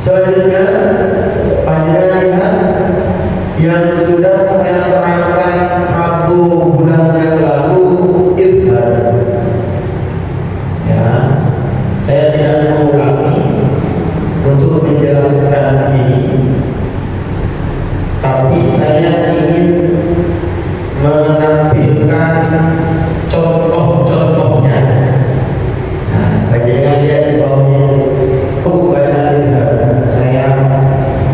Selanjutnya, panjenengan lihat yang sudah saya terangkan Rabu bulan yang lalu, izhar. Ya, saya tidak mengulangi untuk menjelaskan ini, tapi saya ingin menampilkan contoh-contohnya. Nah, panjenengan lihat di bawahnya itu. Baca izhar. Saya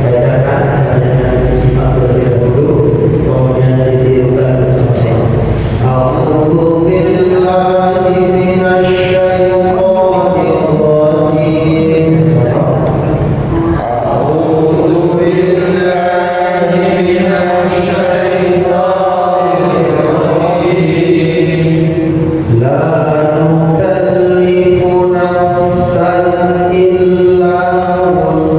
bacakan, panjenengan simak terlebih dahulu, kemudian ditirukan bersama-sama. A'udzu billahi minasy syaithanir rajim. A'udzu billahi minasy syaithanir rajim. La nukallifu nafsan illa wus'aha.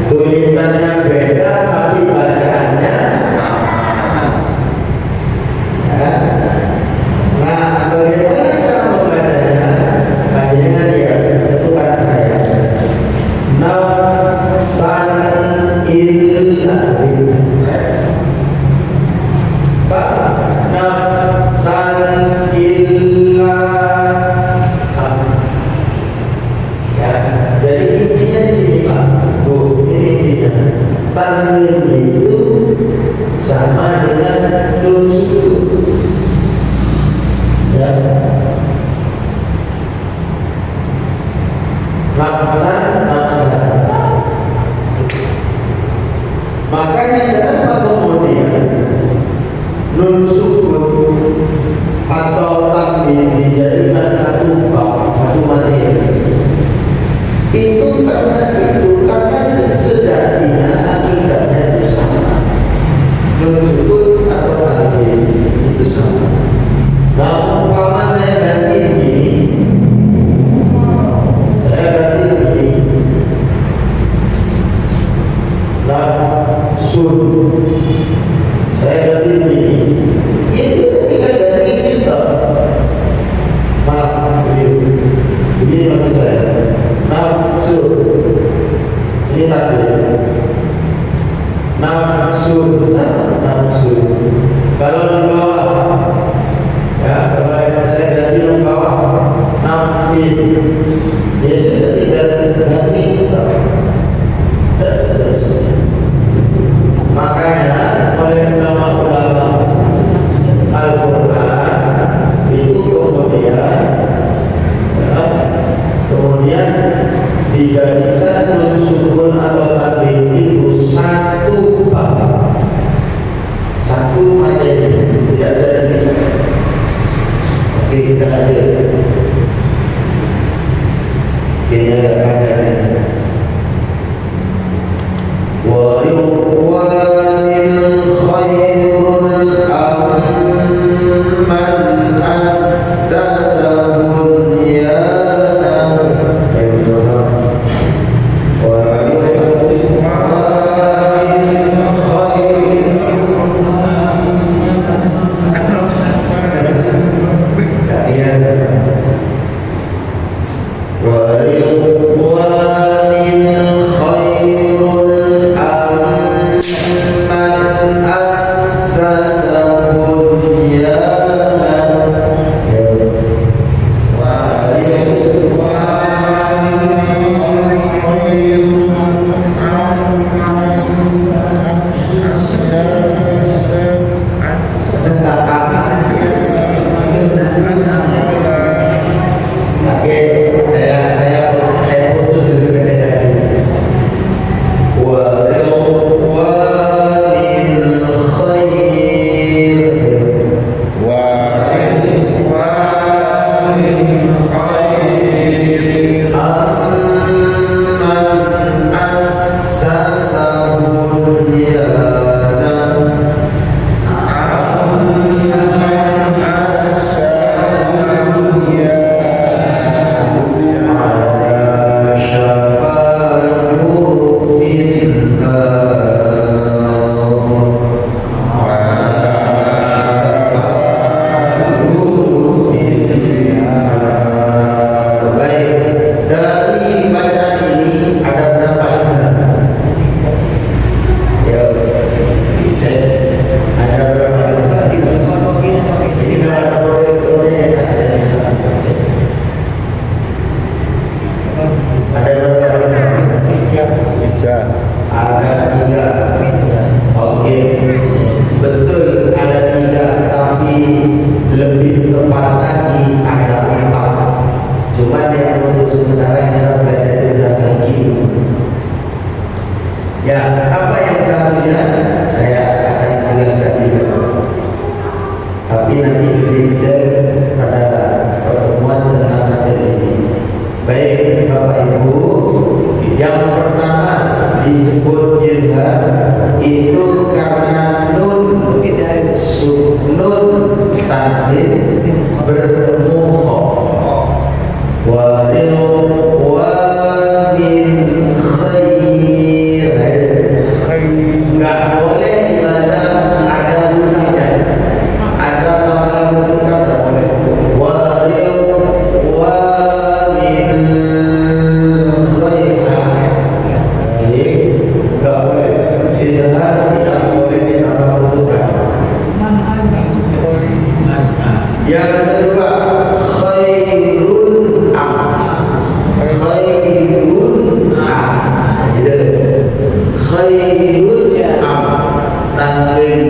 Tulisannya beda tapi bacaannya sama. Ya. Nah, bagaimana cara membacanya? Panjenengan lihat, tentukan saya. Nafsan illa sama dengan nun sukun. Ya. Nafsan. Makanya kenapa kemudian nun sukun atau tanwin dijadikan satu bab, satu materi? Itu karena sejatinya hakikatnya itu sama. Nun sukun atau tanwin itu sama. Nah, umpama saya ganti begini, nafsun, saya ganti begini, itu ketika ganti kita, maaf, begini maksud saya, nafsun, ini takdir, nafsun, kalau di bawah, ya kalau saya ganti di bawah, nafsin, ya sudah tidak ganti kita, dan seterusnya. Makanya oleh ulama-ulama Al-Quran itu kemudian dijadikan nun sukun atau tanwin itu satu bab, satu materi, tidak bisa dipisah. Oke, kita lanjut. Ini ada kadarnya. Wa ridwanin khairun amman assasa bunyana. Ayo sama-sama. Wa ridwanin khairun. Ya.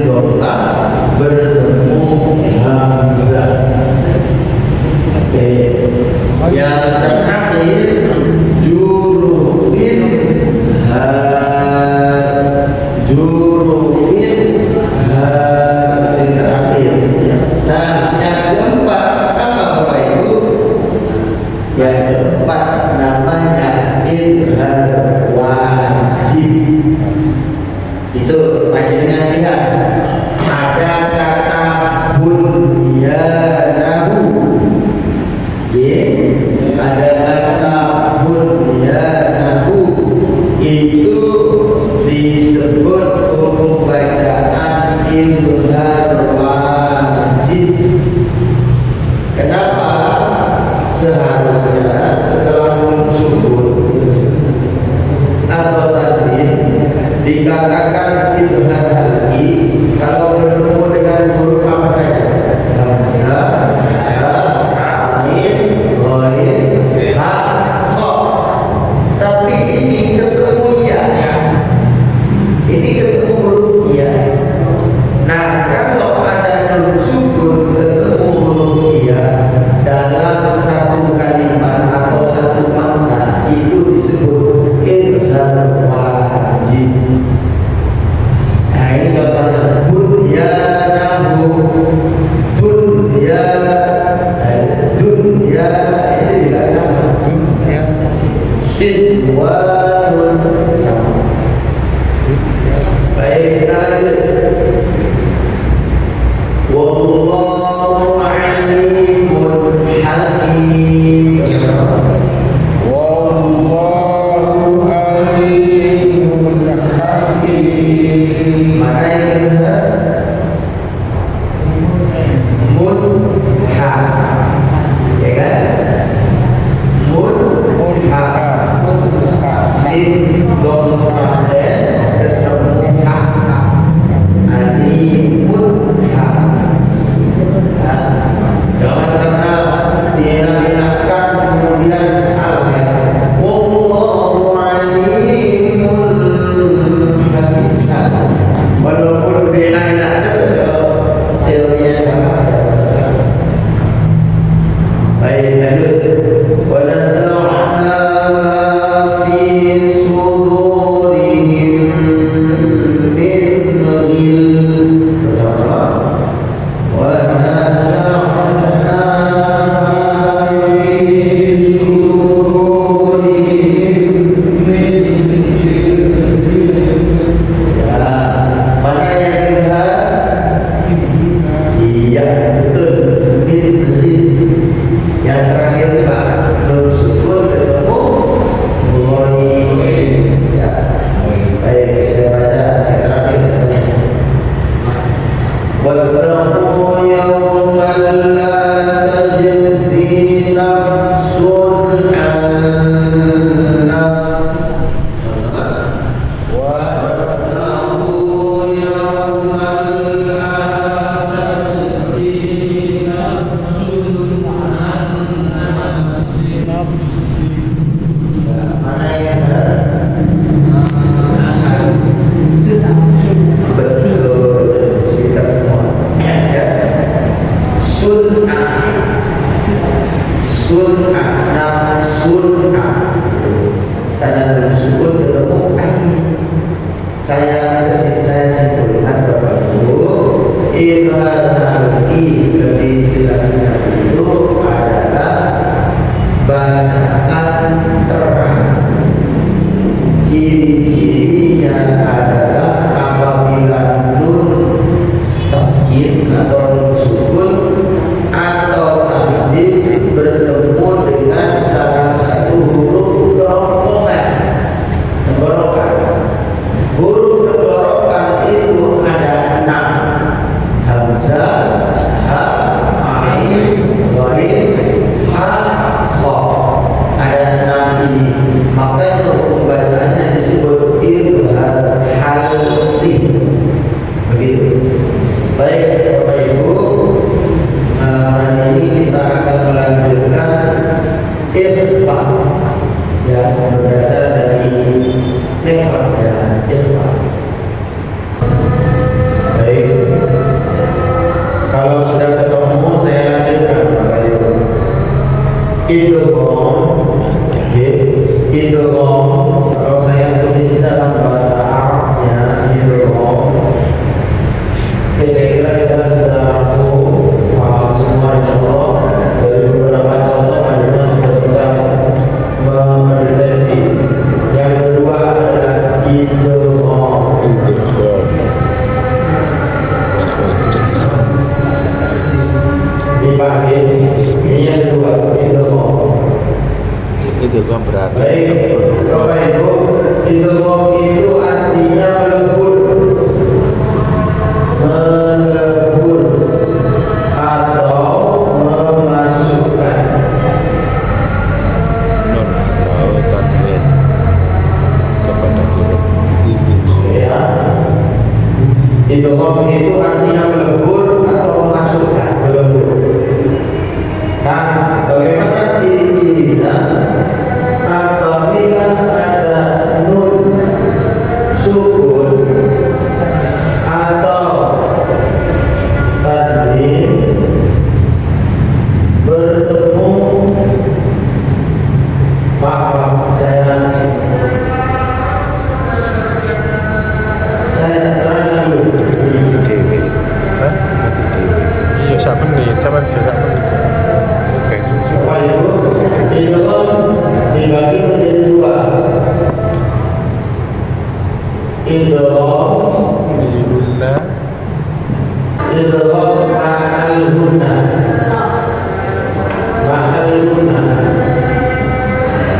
domba bertemu hamzah. Oke. Yang terakhir jurufin jurufin yang terakhir. Nah, yang keempat apa Bapak Ibu? Yang keempat namanya izhar wajib. Itu panjenengan lihat ada kata bunyanahu, ada kata bunyanahu, itu disebut hukum bacaan izhar wajib. Kenapa? Seharusnya setelah sukun atau tanwin dikatakan izhar halqi kalau bertemu dengan huruf apa saja? Hamzah, ya, ain, ghain, ha, kha. Tapi ini ketemu ya. Ini ketemu huruf ya. Nah, kalau ada nun sukun ketemu huruf ya dalam satu kalimat atau satu makna, itu disebut izhar wajib. Nah, ini contohnya bunyanahu, dunya, dunya itu juga sama. Sidwanun sama. Baik, kita lanjut. Wallahu alimun hakim. Wallahu alimun hakim. Mana yang kedua? Munha, ya kan? Munha. Tim domkaten ketemu ha. Alimunha. Jangan karena dienak-enakkan kemudian salah ya. Wallahu alimun hakim, salah. Walaupun dienak-enakkan teorinya salah. Baik, lanjut. Wa naza'na fi sudurihim min ghil. Bersama-sama. Wa naza'na fi sudurihim min ghil. Ya, mana yang kedua? Iya, betul. Min ghil. Yang terakhir itu Pak, nun sukun ketemu ghain. Ya. Baik, saya baca yang terakhir contohnya. Wattaqu yawman la tajzi nafsun an nafs. Wattaqu yawman la tajzi nafsun an nafsin. Mana yang betul? Sekitar semua. Ya. Sun'ah, sun'ah, nafsun'ah. Karena nun sukun ketemu ain. Saya simpulkan Bapak Ibu, izhar halqi lebih jelasnya itu adalah bacaan terang. Ciri-cirinya adalah apabila nun taskin atau nun sukun atau tahdid bertemu dengan salah satu huruf rongkongan. Tenggorokan. Huruf tenggorokan itu ada 6. Hamzah, ha, ain, ghain, ha, kha. Ada 6 ini. Maka hukum bacaannya disebut izhar halqi. Begitu. Baik Bapak Ibu, hari ini kita akan melanjutkan ikhfa, ya, berdasar dari ikhfa, ya, ikhfa. Baik. saya kira kita sudah mampu paham semua insyaallah. Dari beberapa contoh akhirnya sudah bisa mendeteksi. Yang kedua adalah idgham. Dipanggil ini yang kedua idgham. Itu kan berat. Baik, Bapak Ibu, idgham itu artinya melebur atau memasukkan. Non atau tanwin kepada huruf tinggi. Ya, idgham itu artinya melebur atau memasukkan, melebur. Nah, bagaimana ciri-cirinya? Apabila ada nun sukun atau tanwin bertemu, maaf saya terangkan dulu. Dewi. Hah? Dewi. Iya, sak menit, sama sak menit. Oke, Bapak Ibu, idgham dibagi menjadi dua. Idgham Liluna ma'al hunna. Ma'al hunna.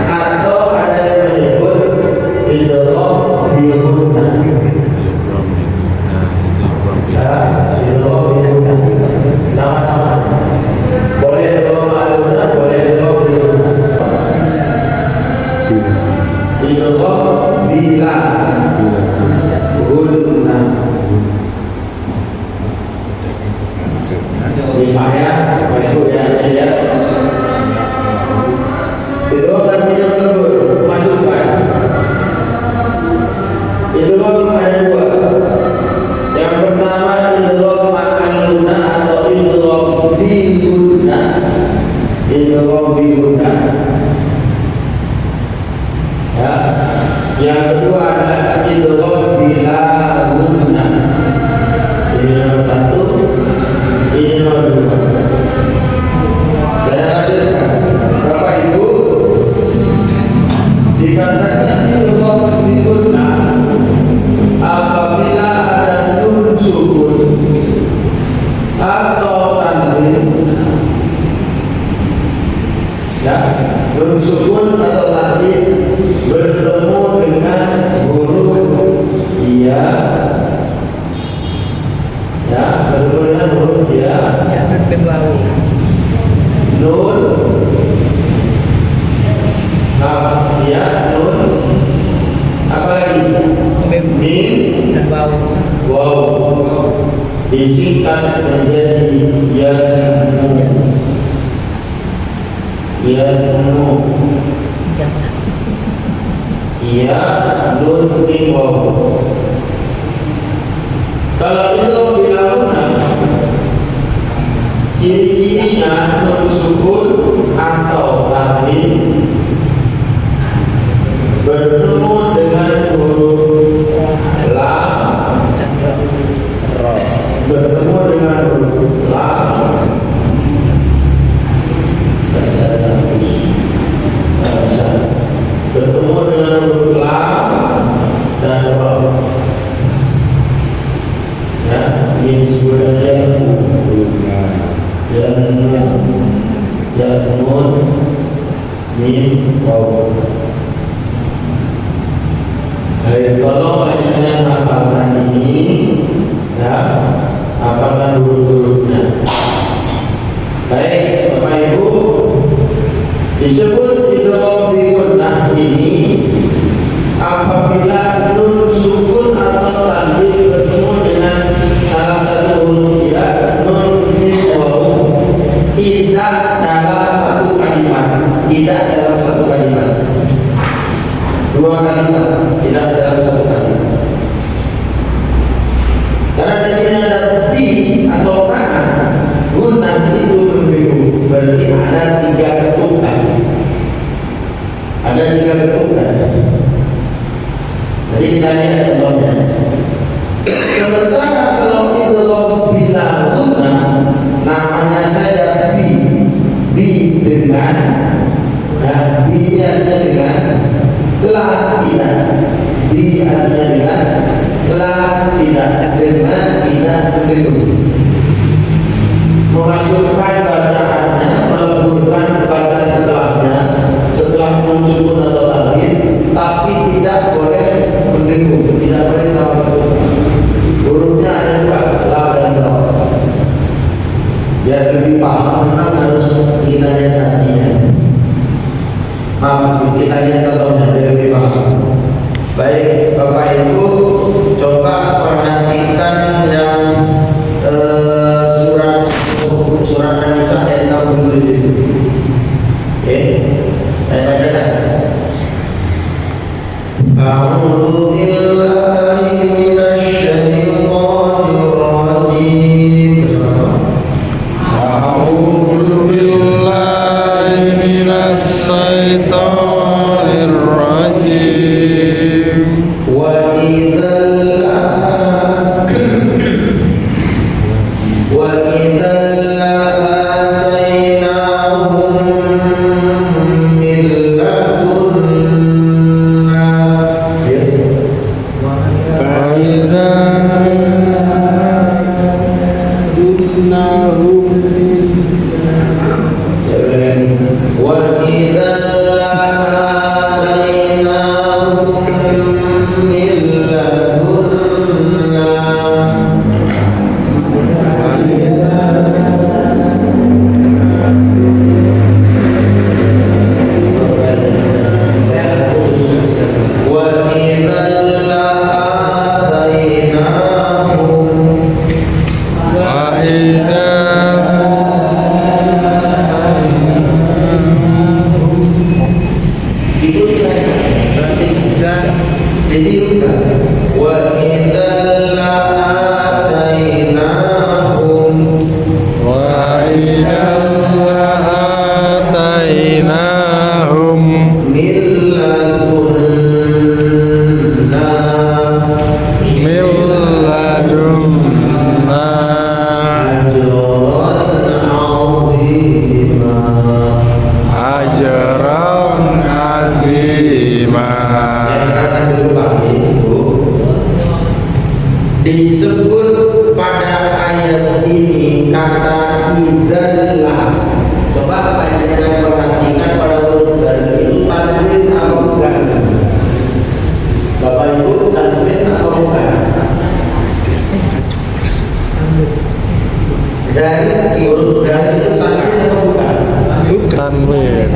Atau ada yang menyebut idgham bi hunna. Ya, idgham bi hunna. Sama-sama. Boleh idgham ma'al hunna, boleh idgham bi hunna. Idgham bila hunna. Lima ya, Bapak Ibu yang lihat. Itu artinya melebur, masukkan. Itu ada dua. Yang pertama idgham ma'al hunna atau idgham bi hunna. Idgham bi hunna. Ya. Yang kedua adalah idgham bila hunna. Ini nomor satu, ini nomor dua. Saya lanjutkan, Bapak Ibu, dikatakan idgham bi hunna apabila ada nun sukun atau tanwin. Ya, nun sukun atau tanwin bertemu dengan huruf iya. Ya, bertemu dengan huruf iya. Jangan berbau. Nun. Nah, iya, nun. Apa lagi? Mim Dan bau. wow. Disingkat menjadi yanmu. Yanmu. Jangan. Iya, nun mim wow. Kalau itu bilahuna, ciri-cirinya nun sukun atau tanwin bertemu dengan huruf lam, bertemu dengan huruf lam, bertemu dengan huruf lam dan ra. Ya, ini disebut yang nun mim waw. Kalau banyak hafalkan ini, ya, hafalkan huruf-hurufnya. Baik, Bapak Ibu, disebut idgham bi gunnah ini apabila nun sukun atau tanwin bertemu dengan salah satu huruf ya, nun mim waw, tidak dalam satu kalimat, tidak dalam satu kalimat. Dua kalimat, tidak dalam satu kalimat. Karena di sini ada bi atau ma'a, gunnah itu berbeda. Berarti ada tiga ketukan. Ada tiga ketukan. Jadi kita lihat contohnya. Sementara kalau idgham paham memang harus kita lihat artinya. Maaf, kita lihat contohnya biar lebih paham. Baik, Bapak Ibu coba perhatikan yang surat An-Nisa ayat 67 itu. Oke, saya bacakan. A'udzu billahi minasyaitonir rajim. A'udzu billahi minasyaitonir rajim. Wa idzal atainahum min ladunna Fa'idha dunnahum wa idzal atainahum min ladunna disebut pada ayat ini kata idallah. Coba panjenengan perhatikan pada huruf dal itu tanwin atau bukan? Bapak Ibu, tanwin atau bukan? Dan huruf dal itu tanwin atau bukan? Tanwin.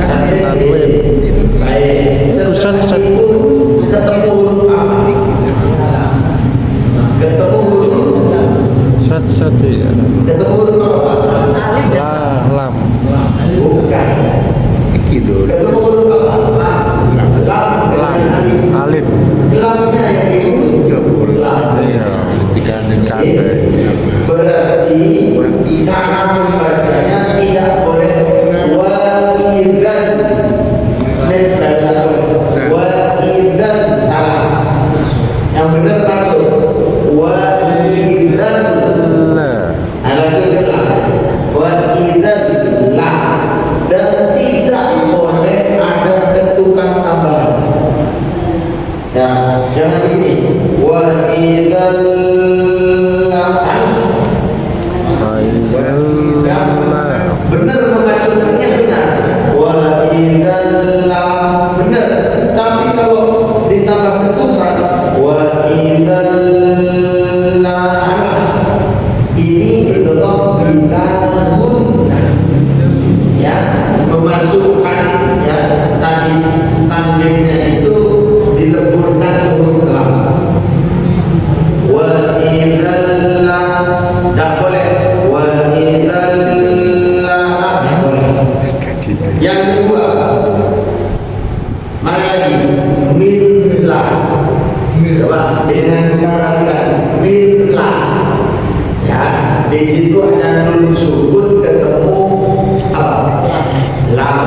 Baik, setelah itu ketemu huruf apa? Ketemu huruf Sat ya. ketemu huruf apa? Lam. Bukan. Itu Ketemu huruf apa? Lam. Alif. Lamnya yang itu lam. Iya. Kande. Berarti cara membacanya tidak boleh wa'idan. Wa'idan salah. Yang benar masuk wa'idan. Wa'idan la. Dan tidak boleh ada ketukan tambahan. Ya, jangan ini. Wa'idan la salah. Benar memasukkannya benar. Wa'idan la benar. Tapi kalau ditambah ketukan wa'idan la salah. Ini adalah bilahun. Ya, memasukkan ya tadi tanwinnya itu dileburkan ke huruf lam. Wa'idan la tidak boleh. Wa'idan la tidak boleh. Yang kedua, mari lagi minlah. Coba dengan perhatikan minlah. Ya, di situ ada nun sukun ketemu apa? Lam.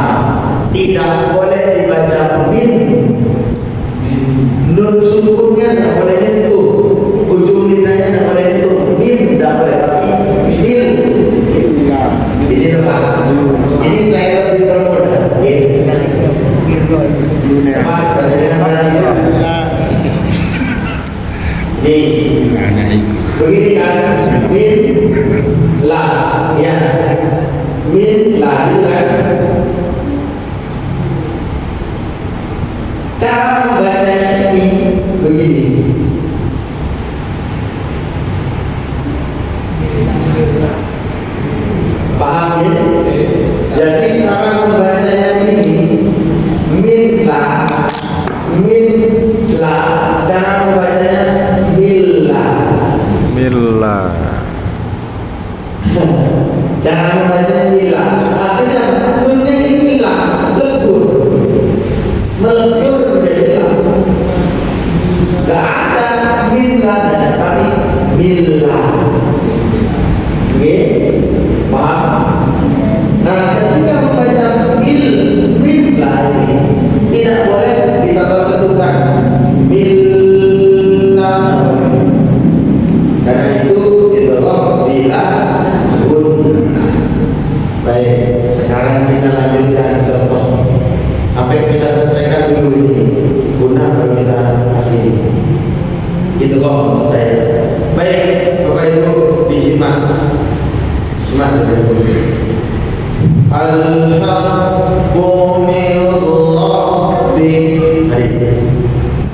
Tidak boleh dibaca min. Nun sukunnya tidak boleh itu. Ujung lidahnya tidak boleh itu. Min tidak boleh, tapi min. Ini depan. Ini saya lebih bermudah. Begini kan, min la, ya, min la itu kan. Cara membacanya ini begini. Paham ya? Cara membaca hilang. Akhirnya menjadi hilang, lebur, melebur menjadi hilang. Gak ada milah dan tapi milah. Oke, paham? Nah, ketika membaca milah ini tidak boleh ditambah ketukan milah. Karena itu ditolong bila guna. Baik, sekarang kita lanjutkan contoh sampai kita selesaikan dulu ini guna baru kita akhiri. Itu kok maksud saya. Baik, Bapak Ibu disimak dulu. Al-haqqu min rabbik.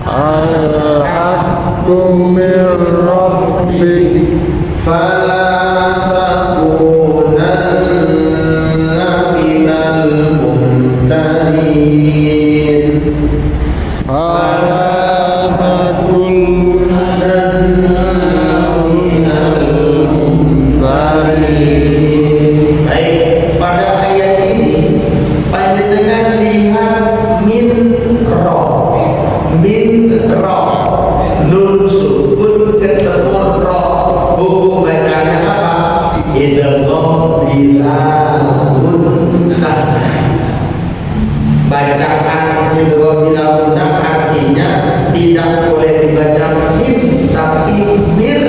Al-haqqu min rabbik Fala takunanna minal mumtarin. Fala takunanna minal mumtarin. Baik, pada ayat ini panjenengan lihat min ro, nun sukun ketemu ro. Hukum bacanya apa? Idgham bila gunnah. Bacaan idgham bila gunnah artinya tidak boleh dibaca mim tapi mir.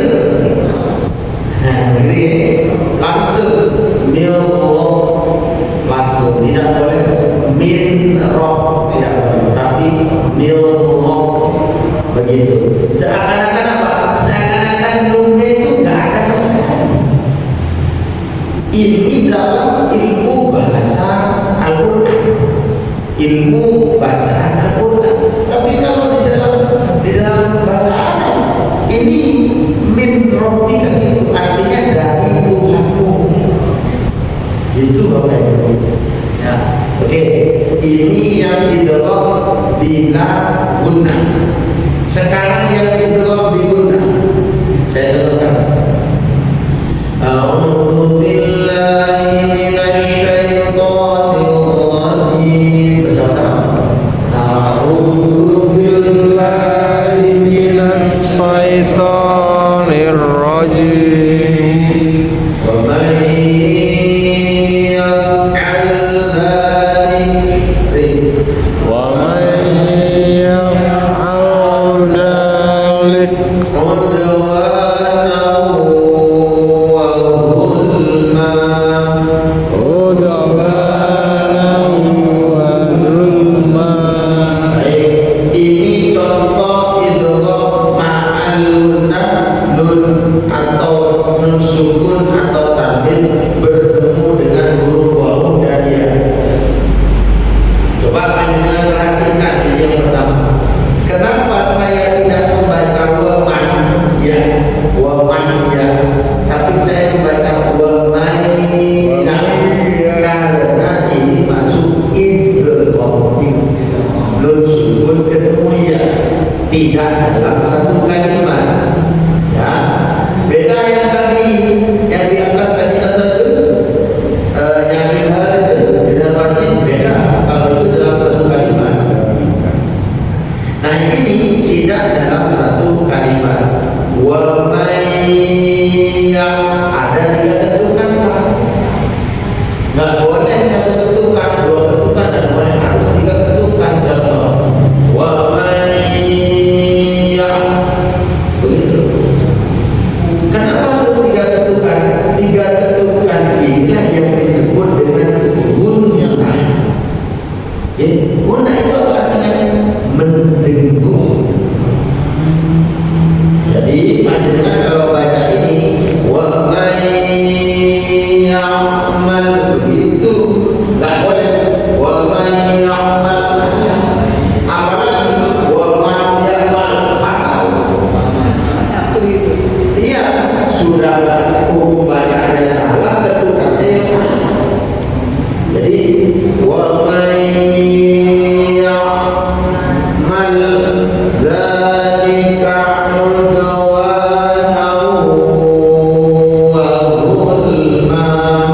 Nah, ini langsung mil langsung tidak boleh min roh tidak boleh tapi mil begitu. Seakan-akan apa? Seakan-akan nunnya itu nggak ada sama sekali. Ini dalam ilmu bahasa Al-Quran, ilmu bacaan Al-Quran. Tapi kalau di dalam bahasa Arab ini min rabbika itu artinya dari Tuhanmu. Itu Bapak Ibu. Ya, oke. Ini yang idgham bila gunnah. Sekarang yang idgham bi gunnah. Saya contohkan. A'udzu billahi minasy syaithanir rajim. Bersama-sama. A'udzu billahi minasy Syaitanir rajim. wa may yaf'al dzalik Wa man yaf'al dzalik udwanan wa zulman. udwanan wa zulman. Baik, ini contoh idgham ma'al nun atau nun sukun atau tanwin bertemu dengan huruf waw dan ya. Coba panjenengan perhatikan ini yang pertama. Kenapa saya tidak membaca waman ya, tapi saya membaca wamaya karena ini masuk idgham. Nun sukun ketemu ya, tidak dalam satu kalimat. Ya, beda yang tadi, yang di atas tadi kata yang idgham batin beda kalau itu dalam satu kalimat. Nah ini tidak dalam satu kalimat. Wa may ada tiga ketukan. Nggak boleh satu ketukan, dua ketukan, dan boleh harus tiga ketukan. Contoh, wa may begitu. Kenapa harus tiga ketukan? Tiga ketukan inilah yang disebut dengan gunnah. Gunnah itu apa artinya? Mendengung. Jadi panjenengan kalau baca ini wa may ya'mal begitu nggak boleh wa may ya'mal saja. Apalagi wa man ya'mal fatal. Iya, sudah hukum bacaannya salah, ketukannya yang salah. Jadi wa may ya'mal dzalika udwanan wa zulman.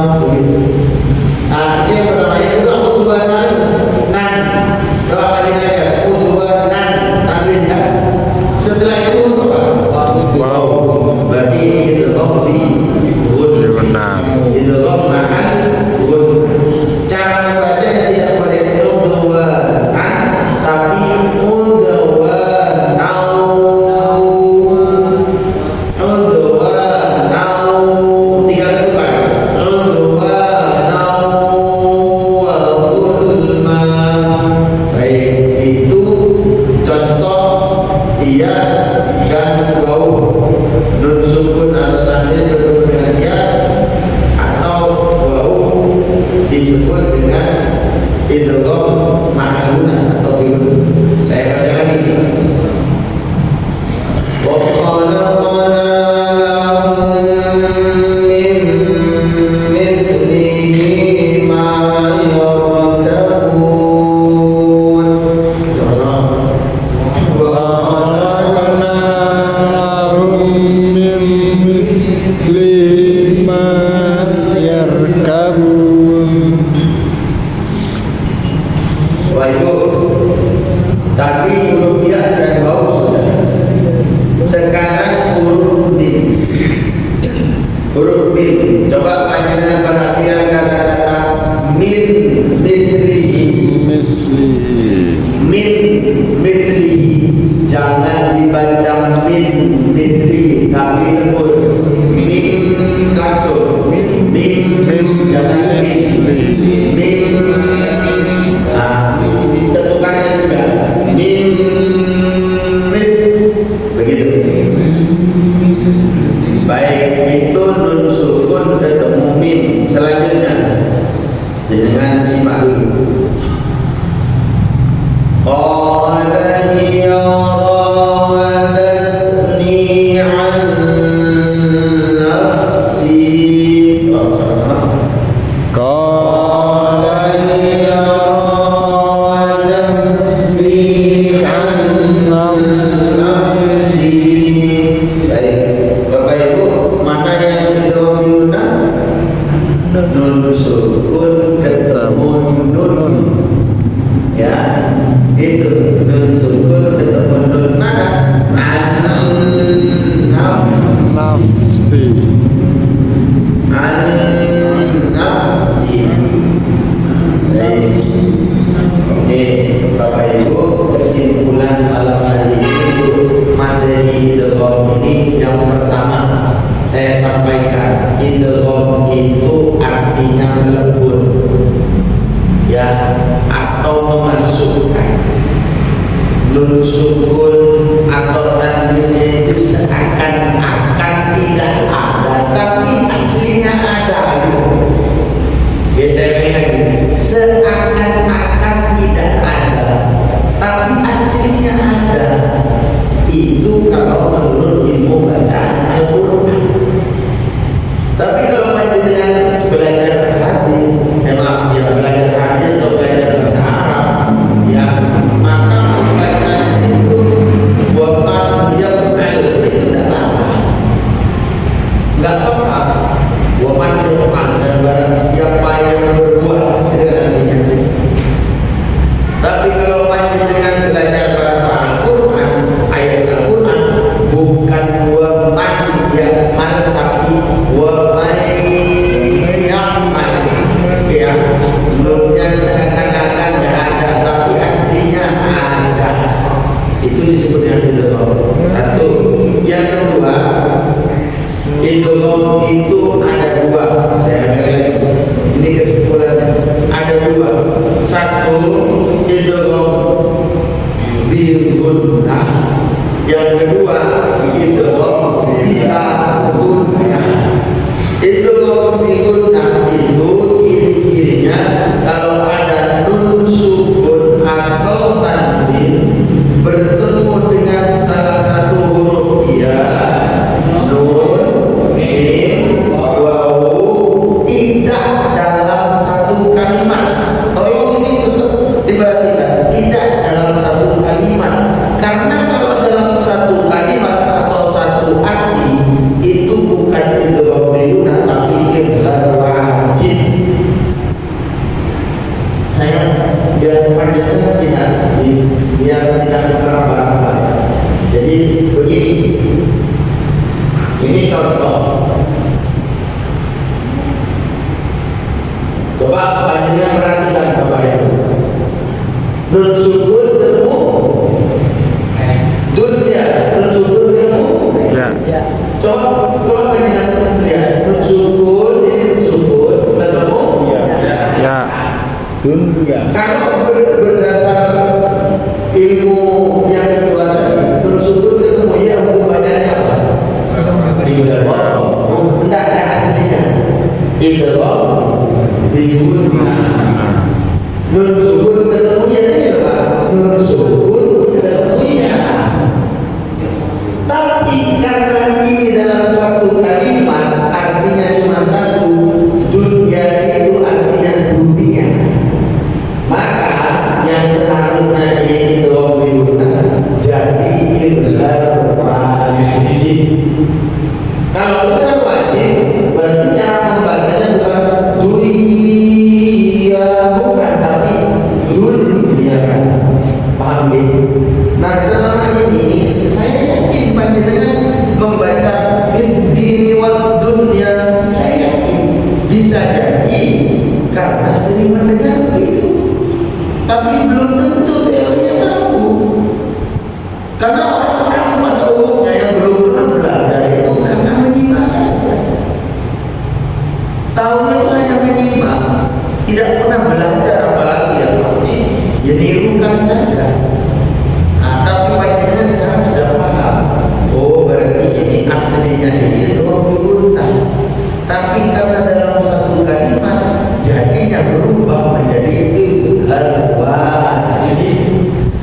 Nun sukun ketemu nun. Ya, itu nun sukun ketemu nun mana? Nafsi. Nafsi. Oke, Bapak Ibu, kesimpulan malam hari ini materi idgham ini yang pertama saya sampaikan, idgham itu artinya melebur, ya, atau memasukkan. Nun sukun atau tanwinnya itu seakan-akan tidak ada, tapi aslinya ada. Ya, saya lagi, seakan-akan tidak ada, tapi aslinya ada. Itu kalau menurut ilmu bacaan Al-Quran. Tapi kalau dengan belajar hadis, maaf ya, belajar hadis atau belajar bahasa Arab, ya, maka pembacaan itu waman yaf'al itu tidak apa, nggak apa-apa. Waman yaf'al, dan barang siapa yang berbuat, itu artinya. Tapi kalau panjang dengan belajar bahasa Al-Quran, ayat Al-Quran, bukan waman ya'mal, tapi waman ya'mal, ya, nunnya seakan-akan tidak ada, tapi aslinya ada. Itu disebut yang idgham. Satu. Yang kedua, idgham itu ada dua. Saya lagi, ini kesimpulannya ada dua. Satu, idgham bil gunnah. Yang kedua, idgham bila gunnah. Idgham bil gunnah itu ciri-cirinya kalau ada nun sukun atau tanwin bertemu dengan salah satu huruf ya, nun, mim, wawu, tidak dalam satu kalimat. Tolong ini tetap diperhatikan, tidak dalam satu kalimat. Karena kalau dalam satu kalimat atau satu arti itu bukan idgham biluna, tapi idgham wajib. Saya biar panjangnya tidak biar tidak berapa-apa. Jadi begini, ini contoh. Coba panjangnya perhatikan Bapak Ibu. Nun sukun ketemu dunia, nun sukun ketemu. Ya. Coba panjangnya lihat, nun sukun ini nun sukun ketemu. Ya. Dunia. Kalau berdasar ilmu yang kedua tadi, nun sukun ketemu ya, hukum bacanya apa? Idgham. Tidak aslinya. Idgham bigunnah. Nun sukun ketemu ya, ini Pak. Nun sukun ketemu ya. Tapi karena ini dalam satu kalimat, artinya cuma satu, dunia itu artinya dunia. Maka yang seharusnya ini idgham bigunnah jadi idgham wajib. Kalau idgham wajib berarti cara membacanya bukan dunia, bukan, tapi dunia. Paham ya? Nah, selama ini saya yakin panjenengan membaca fiddini wad dunya, saya yakin bisa jadi karena sering mendengar itu. Tapi belum tentu teorinya tahu. Karena orang-orang pada umumnya yang belum pernah belajar itu karena menyimak saja. Tahunya itu hanya menyimak, tidak pernah belajar, apalagi yang pasti ya nirukan saja. Nah, tapi panjenengan sekarang sudah paham. Oh, berarti ini aslinya ini itu bigunnah. Tapi karena dalam satu kalimat jadinya berubah menjadi idgham wajib.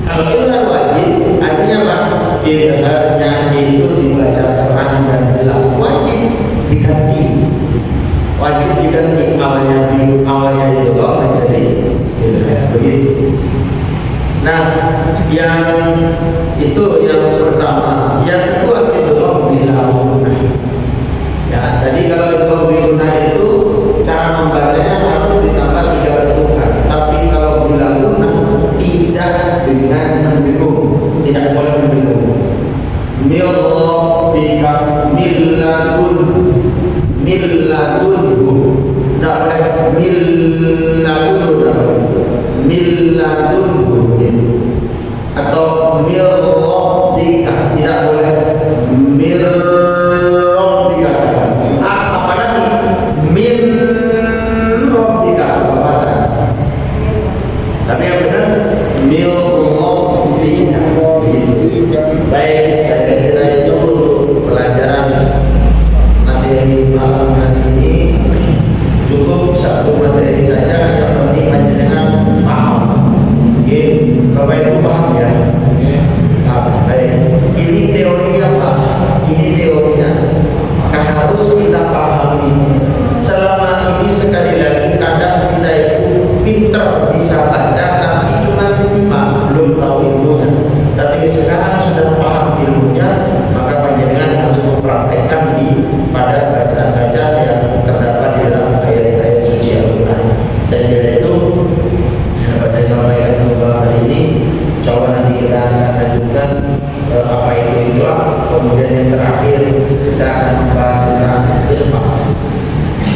Kalau idgham wajib artinya apa? Idghamnya itu dibaca terang dan jelas, wajib diganti. Wajib diganti, awalnya idgham menjadi idgham, begitu. Nah, yang itu yang pertama. Yang kedua idgham bila gunnah. Ya, tadi kalau idgham bila gunnah itu cara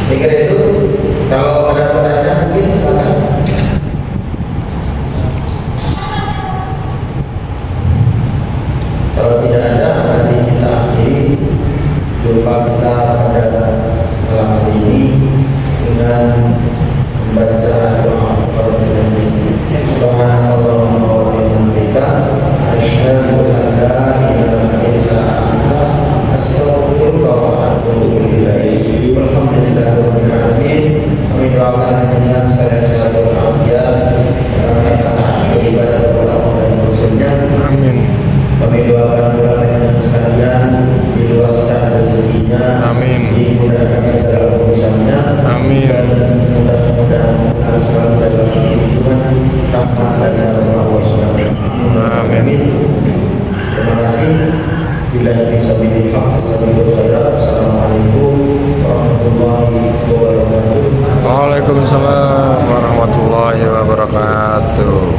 Saya kira itu. Kalau ada pertanyaan mungkin silakan. Kalau tidak ada, nanti kita akhiri jumpa kita pada malam hari ini dengan membaca doa Al-Fatihah di sini. Subhanallahumma wa bihamdika, asyhadu an la ilaha illa anta, astaghfiruka wa atubu ilaik. Alhamdulillahirabbil alamin. Kami doakan dengan sekalian sehat walafiat, ibadah kepada dan Rasulnya. Amin. Kami doakan kepada sekalian diluaskan rezekinya, Amin. dimudahkan segala urusannya, Amin. dan mudah-mudahan selalu dalam lindungan rahmat dan Allah SWT. Amin. Terima kasih. Bila bisa bidik hak, Assalamualaikum warahmatullahi wabarakatuh. Waalaikumsalam warahmatullahi wabarakatuh.